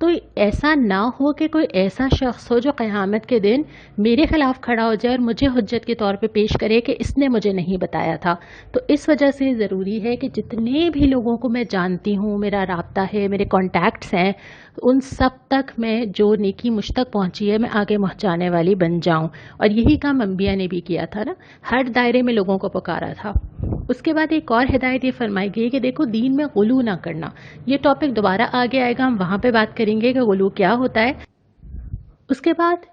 تو ایسا نہ ہو کہ کوئی ایسا شخص ہو جو قیامت کے دن میرے خلاف کھڑا ہو جائے اور مجھے حجت کے طور پہ پیش کرے کہ اس نے مجھے نہیں بتایا تھا۔ تو اس وجہ سے ضروری ہے کہ جتنے بھی لوگوں کو میں جانتی ہوں، میرا رابطہ ہے، میرے کانٹیکٹس ہیں، ان سب تک میں جو نیکی مجھ تک پہنچی ہے میں آگے پہنچانے والی بن جاؤں۔ اور یہی کام انبیاء نے بھی کیا تھا نا، ہر دائرے میں لوگوں کو پکارا تھا۔ اس کے بعد ایک اور ہدایت یہ فرمائی گئی کہ دیکھو دین میں غلو نہ کرنا۔ یہ ٹاپک دوبارہ آگے آئے گا، ہم وہاں پہ بات کریں گے کہ غلو کیا ہوتا ہے۔ اس کے بعد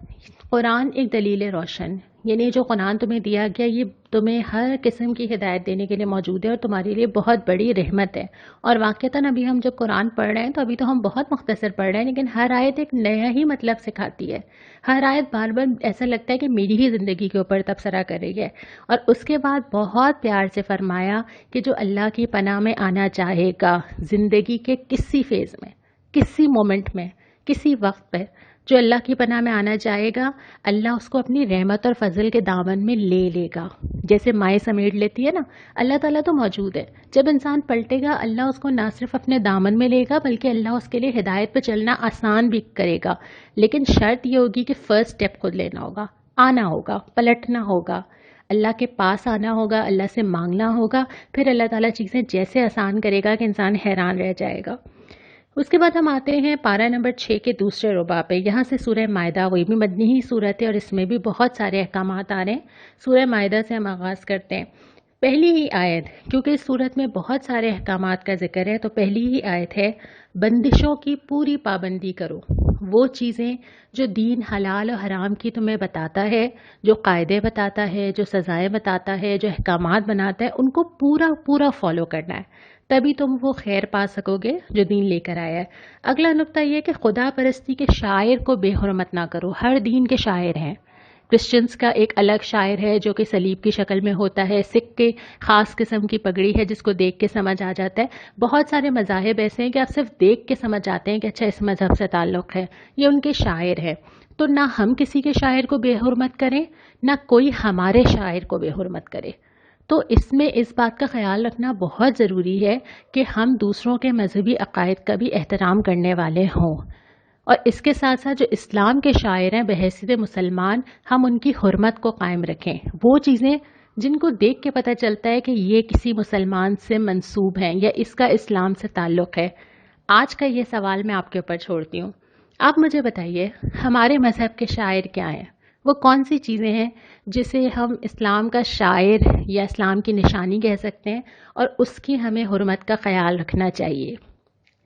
قرآن ایک دلیل روشن، یعنی جو قرآن تمہیں دیا گیا یہ تمہیں ہر قسم کی ہدایت دینے کے لیے موجود ہے اور تمہارے لیے بہت بڑی رحمت ہے۔ اور واقعتاً ابھی ہم جب قرآن پڑھ رہے ہیں تو ابھی تو ہم بہت مختصر پڑھ رہے ہیں، لیکن ہر آیت ایک نیا ہی مطلب سکھاتی ہے۔ ہر آیت بار بار ایسا لگتا ہے کہ میری ہی زندگی کے اوپر تبصرہ کر رہی ہے۔ اور اس کے بعد بہت پیار سے فرمایا کہ جو اللہ کی پناہ میں آنا چاہے گا زندگی کے کسی فیز میں، کسی مومنٹ میں، کسی وقت پہ، جو اللہ کی پناہ میں آنا چاہے گا اللہ اس کو اپنی رحمت اور فضل کے دامن میں لے لے گا۔ جیسے مائیں سمیٹ لیتی ہے نا، اللہ تعالیٰ تو موجود ہے۔ جب انسان پلٹے گا اللہ اس کو نہ صرف اپنے دامن میں لے گا بلکہ اللہ اس کے لیے ہدایت پہ چلنا آسان بھی کرے گا، لیکن شرط یہ ہوگی کہ فرسٹ سٹیپ خود لینا ہوگا، آنا ہوگا، پلٹنا ہوگا، اللہ کے پاس آنا ہوگا، اللہ سے مانگنا ہوگا، پھر اللہ تعالیٰ چیزیں جیسے آسان کرے گا کہ انسان حیران رہ جائے گا۔ اس کے بعد ہم آتے ہیں پارہ نمبر 6 کے دوسرے ربع پہ۔ یہاں سے سورہ مائدہ، وہی بھی مدنی ہی صورت ہے اور اس میں بھی بہت سارے احکامات آ رہے ہیں۔ سورہ مائدہ سے ہم آغاز کرتے ہیں۔ پہلی ہی آیت، کیونکہ اس صورت میں بہت سارے احکامات کا ذکر ہے، تو پہلی ہی آیت ہے بندشوں کی پوری پابندی کرو۔ وہ چیزیں جو دین حلال و حرام کی تمہیں بتاتا ہے، جو قاعدے بتاتا ہے، جو سزائیں بتاتا ہے، جو احکامات بناتا ہے، ان کو پورا فالو کرنا ہے، تبھی تم وہ خیر پا سکو گے جو دین لے کر آیا ہے۔ اگلا نقطہ یہ کہ خدا پرستی کے شاعر کو بے حرمت نہ کرو۔ ہر دین کے شاعر ہیں۔ کرسچنز کا ایک الگ شاعر ہے جو کہ صلیب کی شکل میں ہوتا ہے، سکھ کے خاص قسم کی پگڑی ہے جس کو دیکھ کے سمجھ آ جاتا ہے۔ بہت سارے مذاہب ایسے ہیں کہ آپ صرف دیکھ کے سمجھ جاتے ہیں کہ اچھا اس مذہب سے تعلق ہے، یہ ان کے شاعر ہیں۔ تو نہ ہم کسی کے شاعر کو بے حرمت کریں، نہ کوئی ہمارے شاعر کو بے حرمت کرے۔ تو اس میں اس بات کا خیال رکھنا بہت ضروری ہے کہ ہم دوسروں کے مذہبی عقائد کا بھی احترام کرنے والے ہوں، اور اس کے ساتھ ساتھ جو اسلام کے شاعر ہیں بحیثیت مسلمان ہم ان کی حرمت کو قائم رکھیں۔ وہ چیزیں جن کو دیکھ کے پتہ چلتا ہے کہ یہ کسی مسلمان سے منسوب ہیں یا اس کا اسلام سے تعلق ہے۔ آج کا یہ سوال میں آپ کے اوپر چھوڑتی ہوں، آپ مجھے بتائیے ہمارے مذہب کے شاعر کیا ہیں؟ وہ کون سی چیزیں ہیں جسے ہم اسلام کا شاعر یا اسلام کی نشانی کہہ سکتے ہیں اور اس کی ہمیں حرمت کا خیال رکھنا چاہیے؟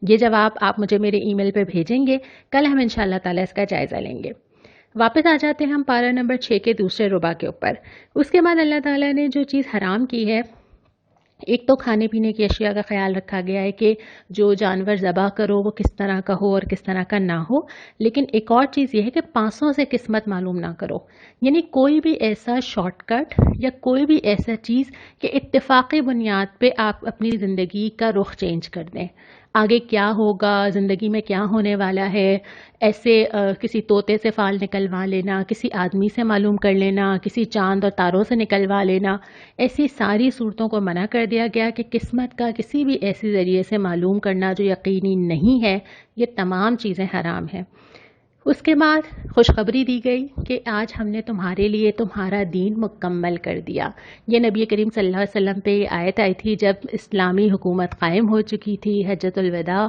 یہ جواب آپ مجھے میرے ای میل پہ بھیجیں گے، کل ہم انشاءاللہ تعالیٰ اس کا جائزہ لیں گے۔ واپس آ جاتے ہیں ہم پارہ نمبر 6 کے دوسرے ربع کے اوپر۔ اس کے بعد اللہ تعالیٰ نے جو چیز حرام کی ہے، ایک تو کھانے پینے کی اشیاء کا خیال رکھا گیا ہے کہ جو جانور ذبح کرو وہ کس طرح کا ہو اور کس طرح کا نہ ہو، لیکن ایک اور چیز یہ ہے کہ پانسوں سے قسمت معلوم نہ کرو، یعنی کوئی بھی ایسا شارٹ کٹ یا کوئی بھی ایسا چیز کہ اتفاقی بنیاد پہ آپ اپنی زندگی کا رخ چینج کر دیں، آگے کیا ہوگا، زندگی میں کیا ہونے والا ہے، ایسے کسی طوطے سے فال نکلوا لینا، کسی آدمی سے معلوم کر لینا، کسی چاند اور تاروں سے نکلوا لینا، ایسی ساری صورتوں کو منع کر دیا گیا کہ قسمت کا کسی بھی ایسے ذریعے سے معلوم کرنا جو یقینی نہیں ہے، یہ تمام چیزیں حرام ہیں۔ اس کے بعد خوشخبری دی گئی کہ آج ہم نے تمہارے لیے تمہارا دین مکمل کر دیا۔ یہ نبی کریم صلی اللہ علیہ وسلم پہ یہ آیت آئی تھی جب اسلامی حکومت قائم ہو چکی تھی، حجۃ الوداع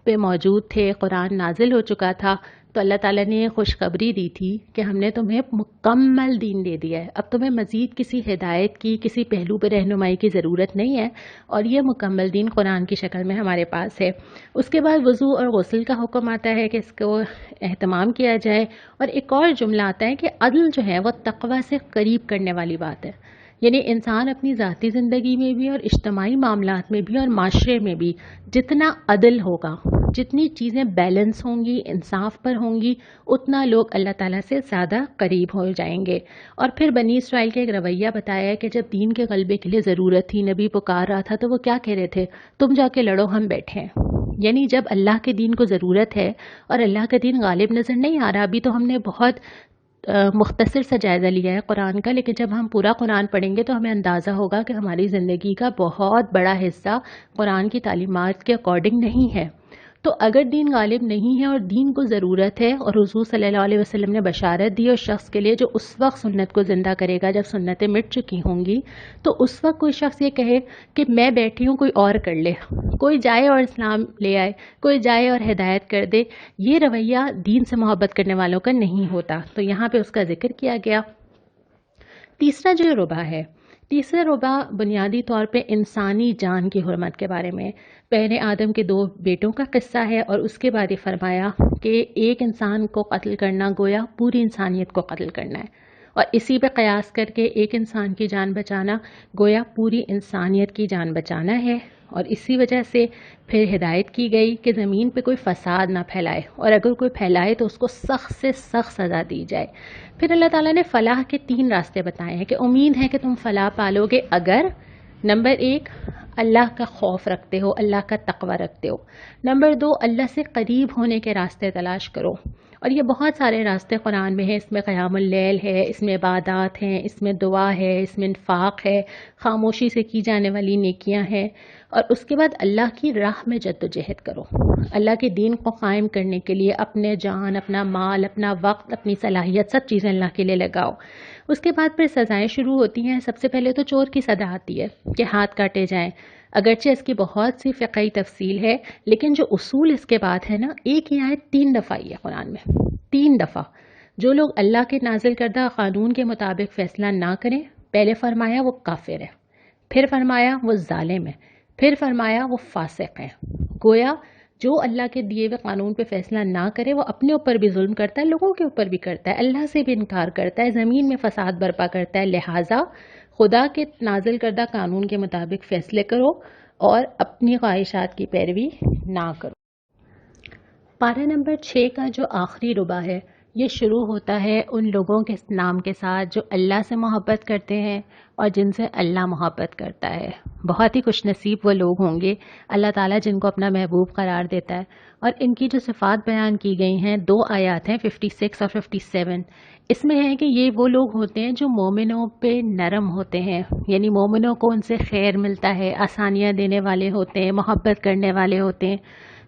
پہ موجود تھے، قرآن نازل ہو چکا تھا، تو اللہ تعالیٰ نے یہ خوشخبری دی تھی کہ ہم نے تمہیں مکمل دین دے دیا ہے، اب تمہیں مزید کسی ہدایت کی، کسی پہلو پہ رہنمائی کی ضرورت نہیں ہے، اور یہ مکمل دین قرآن کی شکل میں ہمارے پاس ہے۔ اس کے بعد وضو اور غسل کا حکم آتا ہے کہ اس کو اہتمام کیا جائے، اور ایک اور جملہ آتا ہے کہ عدل جو ہے وہ تقوی سے قریب کرنے والی بات ہے، یعنی انسان اپنی ذاتی زندگی میں بھی اور اجتماعی معاملات میں بھی اور معاشرے میں بھی جتنا عدل ہوگا، جتنی چیزیں بیلنس ہوں گی، انصاف پر ہوں گی، اتنا لوگ اللہ تعالیٰ سے زیادہ قریب ہو جائیں گے۔ اور پھر بنی اسرائیل کا ایک رویہ بتایا ہے کہ جب دین کے غلبے کے لیے ضرورت تھی، نبی پکار رہا تھا، تو وہ کیا کہہ رہے تھے؟ تم جا کے لڑو، ہم بیٹھے ہیں۔ یعنی جب اللہ کے دین کو ضرورت ہے اور اللہ کا دین غالب نظر نہیں آ رہا، ابھی تو ہم نے بہت مختصر سا جائزہ لیا ہے قرآن کا، لیکن جب ہم پورا قرآن پڑھیں گے تو ہمیں اندازہ ہوگا کہ ہماری زندگی کا بہت بڑا حصہ قرآن کی تعلیمات کے اکارڈنگ نہیں ہے۔ تو اگر دین غالب نہیں ہے اور دین کو ضرورت ہے، اور حضور صلی اللہ علیہ وسلم نے بشارت دی اس شخص کے لیے جو اس وقت سنت کو زندہ کرے گا جب سنتیں مٹ چکی ہوں گی، تو اس وقت کوئی شخص یہ کہے کہ میں بیٹھی ہوں کوئی اور کر لے، کوئی جائے اور اسلام لے آئے، کوئی جائے اور ہدایت کر دے، یہ رویہ دین سے محبت کرنے والوں کا نہیں ہوتا۔ تو یہاں پہ اس کا ذکر کیا گیا۔ تیسرا جو ربا ہے، تیسرا ربا بنیادی طور پہ انسانی جان کی حرمت کے بارے میں، پہلے آدم کے 2 بیٹوں کا قصہ ہے، اور اس کے بعد یہ فرمایا کہ ایک انسان کو قتل کرنا گویا پوری انسانیت کو قتل کرنا ہے، اور اسی پہ قیاس کر کے ایک انسان کی جان بچانا گویا پوری انسانیت کی جان بچانا ہے۔ اور اسی وجہ سے پھر ہدایت کی گئی کہ زمین پہ کوئی فساد نہ پھیلائے، اور اگر کوئی پھیلائے تو اس کو سخت سے سخت سزا دی جائے۔ پھر اللہ تعالیٰ نے فلاح کے 3 راستے بتائے ہیں کہ امید ہے کہ تم فلاح پالو گے اگر نمبر 1 اللہ کا خوف رکھتے ہو، اللہ کا تقوی رکھتے ہو، نمبر 2 اللہ سے قریب ہونے کے راستے تلاش کرو، اور یہ بہت سارے راستے قرآن میں ہیں، اس میں قیام اللیل ہے، اس میں عبادات ہیں، اس میں دعا ہے، اس میں انفاق ہے، خاموشی سے کی جانے والی نیکیاں ہیں، اور اس کے بعد اللہ کی راہ میں جد و جہد کرو، اللہ کے دین کو قائم کرنے کے لیے اپنے جان، اپنا مال، اپنا وقت، اپنی صلاحیت، سب چیزیں اللہ کے لیے لگاؤ۔ اس کے بعد پھر سزائیں شروع ہوتی ہیں۔ سب سے پہلے تو چور کی سزا آتی ہے کہ ہاتھ کاٹے جائیں، اگرچہ اس کی بہت سی فقہی تفصیل ہے، لیکن جو اصول اس کے بعد ہے نا، ایک ہی آیت 3 دفعہ ہی ہے قرآن میں، 3 دفعہ۔ جو لوگ اللہ کے نازل کردہ قانون کے مطابق فیصلہ نہ کریں، پہلے فرمایا وہ کافر ہے، پھر فرمایا وہ ظالم ہے، پھر فرمایا وہ فاسق ہے۔ گویا جو اللہ کے دیے ہوئے قانون پہ فیصلہ نہ کرے وہ اپنے اوپر بھی ظلم کرتا ہے، لوگوں کے اوپر بھی کرتا ہے، اللہ سے بھی انکار کرتا ہے، زمین میں فساد برپا کرتا ہے۔ لہٰذا خدا کے نازل کردہ قانون کے مطابق فیصلے کرو اور اپنی خواہشات کی پیروی نہ کرو۔ پارہ نمبر 6 کا جو آخری ربا ہے، یہ شروع ہوتا ہے ان لوگوں کے نام کے ساتھ جو اللہ سے محبت کرتے ہیں اور جن سے اللہ محبت کرتا ہے۔ بہت ہی خوش نصیب وہ لوگ ہوں گے اللہ تعالیٰ جن کو اپنا محبوب قرار دیتا ہے۔ اور ان کی جو صفات بیان کی گئی ہیں، 2 آیات ہیں 56 اور 57۔ اس میں ہے کہ یہ وہ لوگ ہوتے ہیں جو مومنوں پہ نرم ہوتے ہیں، یعنی مومنوں کو ان سے خیر ملتا ہے، آسانیاں دینے والے ہوتے ہیں، محبت کرنے والے ہوتے ہیں،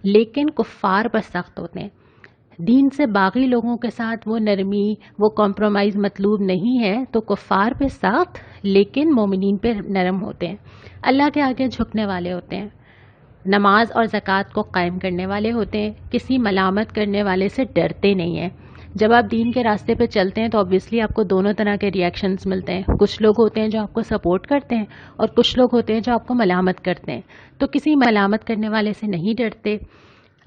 لیکن کفار پر سخت ہوتے ہیں۔ دین سے باغی لوگوں کے ساتھ وہ نرمی، وہ کمپرومائز مطلوب نہیں ہے، تو کفار پہ سخت لیکن مومنین پہ نرم ہوتے ہیں، اللہ کے آگے جھکنے والے ہوتے ہیں، نماز اور زکوٰۃ کو قائم کرنے والے ہوتے ہیں، کسی ملامت کرنے والے سے ڈرتے نہیں ہیں۔ جب آپ دین کے راستے پہ چلتے ہیں تو obviously آپ کو دونوں طرح کے ریئیکشنز ملتے ہیں، کچھ لوگ ہوتے ہیں جو آپ کو سپورٹ کرتے ہیں اور کچھ لوگ ہوتے ہیں جو آپ کو ملامت کرتے ہیں، تو کسی ملامت کرنے والے سے نہیں ڈرتے،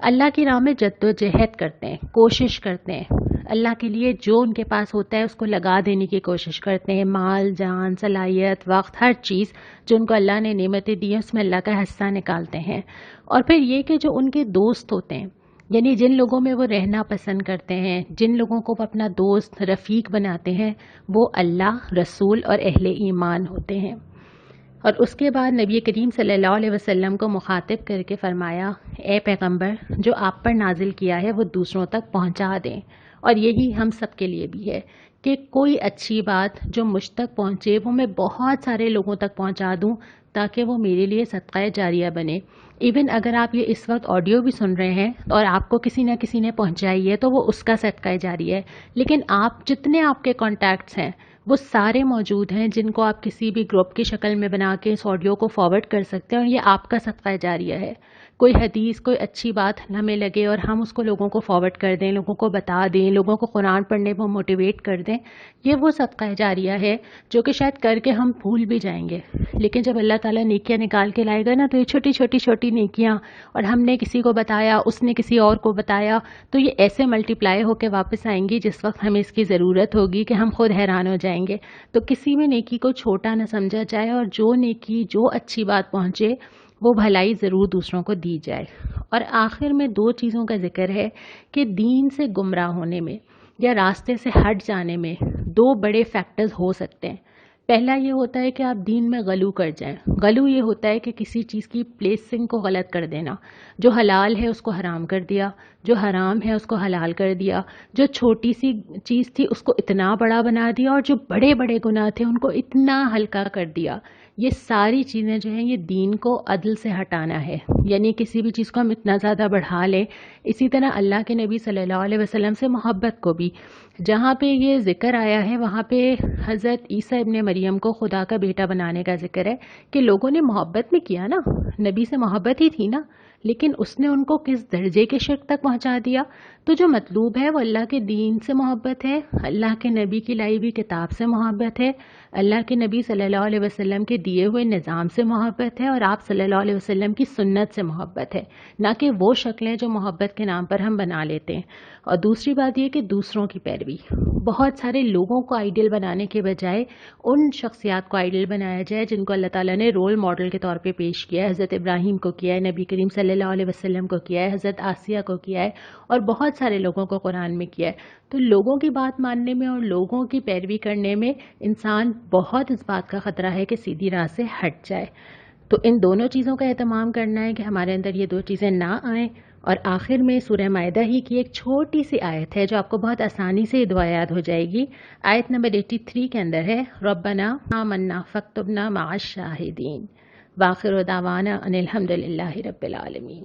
اللہ کی راہ میں جد و جہد کرتے ہیں، کوشش کرتے ہیں، اللہ کے لیے جو ان کے پاس ہوتا ہے اس کو لگا دینے کی کوشش کرتے ہیں، مال، جان، صلاحیت، وقت، ہر چیز جو ان کو اللہ نے نعمتیں دی ہیں اس میں اللہ کا حصہ نکالتے ہیں۔ اور پھر یہ کہ جو ان کے دوست ہوتے ہیں، یعنی جن لوگوں میں وہ رہنا پسند کرتے ہیں، جن لوگوں کو وہ اپنا دوست رفیق بناتے ہیں، وہ اللہ، رسول اور اہل ایمان ہوتے ہیں۔ اور اس کے بعد نبی کریم صلی اللہ علیہ وسلم کو مخاطب کر کے فرمایا، اے پیغمبر، جو آپ پر نازل کیا ہے وہ دوسروں تک پہنچا دیں۔ اور یہی ہم سب کے لیے بھی ہے کہ کوئی اچھی بات جو مجھ تک پہنچے وہ میں بہت سارے لوگوں تک پہنچا دوں تاکہ وہ میرے لیے صدقہ جاریہ بنے۔ ایون اگر آپ یہ اس وقت آڈیو بھی سن رہے ہیں اور آپ کو کسی نہ کسی نے پہنچائی ہے تو وہ اس کا صدقہ جاریہ ہے، لیکن آپ جتنے آپ کے کانٹیکٹس ہیں وہ سارے موجود ہیں جن کو آپ کسی بھی گروپ کی شکل میں بنا کے اس آڈیو کو فارورڈ کر سکتے ہیں، اور یہ آپ کا صدقہ جاریہ ہے۔ کوئی حدیث، کوئی اچھی بات ہمیں لگے اور ہم اس کو لوگوں کو فارورڈ کر دیں، لوگوں کو بتا دیں، لوگوں کو قرآن پڑھنے پر موٹیویٹ کر دیں، یہ وہ صدقہ جاریہ ہے جو کہ شاید کر کے ہم بھول بھی جائیں گے، لیکن جب اللہ تعالیٰ نیکیاں نکال کے لائے گا نا تو یہ چھوٹی چھوٹی چھوٹی نیکیاں، اور ہم نے کسی کو بتایا، اس نے کسی اور کو بتایا، تو یہ ایسے ملٹیپلائی ہو کے واپس آئیں گی جس وقت ہمیں اس کی ضرورت ہوگی کہ ہم خود حیران ہو جائیں گے۔ تو کسی بھی نیکی کو چھوٹا نہ سمجھا جائے، اور جو نیکی، جو اچھی بات پہنچے وہ بھلائی ضرور دوسروں کو دی جائے۔ اور آخر میں 2 چیزوں کا ذکر ہے کہ دین سے گمراہ ہونے میں یا راستے سے ہٹ جانے میں 2 بڑے فیکٹرز ہو سکتے ہیں۔ پہلا یہ ہوتا ہے کہ آپ دین میں غلو کر جائیں. غلو یہ ہوتا ہے کہ کسی چیز کی پلیسنگ کو غلط کر دینا. جو حلال ہے اس کو حرام کر دیا، جو حرام ہے اس کو حلال کر دیا، جو چھوٹی سی چیز تھی اس کو اتنا بڑا بنا دیا، اور جو بڑے بڑے گناہ تھے ان کو اتنا ہلکا کر دیا. یہ ساری چیزیں جو ہیں یہ دین کو عدل سے ہٹانا ہے. یعنی کسی بھی چیز کو ہم اتنا زیادہ بڑھا لیں. اسی طرح اللہ کے نبی صلی اللہ علیہ وسلم سے محبت کو بھی، جہاں پہ یہ ذکر آیا ہے وہاں پہ حضرت عیسیٰ ابن مریم کو خدا کا بیٹا بنانے کا ذکر ہے کہ لوگوں نے محبت میں کیا نا، نبی سے محبت ہی تھی نا، لیکن اس نے ان کو کس درجے کے شرک تک پہنچا دیا. تو جو مطلوب ہے وہ اللہ کے دین سے محبت ہے، اللہ کے نبی کی لائی ہوئی کتاب سے محبت ہے، اللہ کے نبی صلی اللہ علیہ وسلم کے دیے ہوئے نظام سے محبت ہے، اور آپ صلی اللہ علیہ وسلم کی سنت سے محبت ہے، نہ کہ وہ شکلیں جو محبت کے نام پر ہم بنا لیتے ہیں. اور دوسری بات یہ کہ دوسروں کی پیروی. بہت سارے لوگوں کو آئیڈیل بنانے کے بجائے ان شخصیات کو آئیڈیل بنایا جائے جن کو اللہ تعالیٰ نے رول ماڈل کے طور پہ پیش کیا ہے. حضرت ابراہیم کو کیا ہے، نبی کریم صلی اللہ علیہ وسلم کو کیا ہے، حضرت آسیہ کو کیا ہے، اور بہت سارے لوگوں کو قرآن میں کیا ہے. تو لوگوں کی بات ماننے میں اور لوگوں کی پیروی کرنے میں انسان بہت اس بات کا خطرہ ہے کہ سیدھی راہ سے ہٹ جائے. تو ان دونوں چیزوں کا اہتمام کرنا ہے کہ ہمارے اندر یہ دو چیزیں نہ آئیں. اور آخر میں سورہ مائدہ ہی کی ایک چھوٹی سی آیت ہے جو آپ کو بہت آسانی سے یہ دعا یاد ہو جائے گی. آیت نمبر 83 کے اندر ہے، ربنا آمنا فاکتبنا مع الشاہدین، وآخر دعوانا ان الحمد للہ رب العالمین.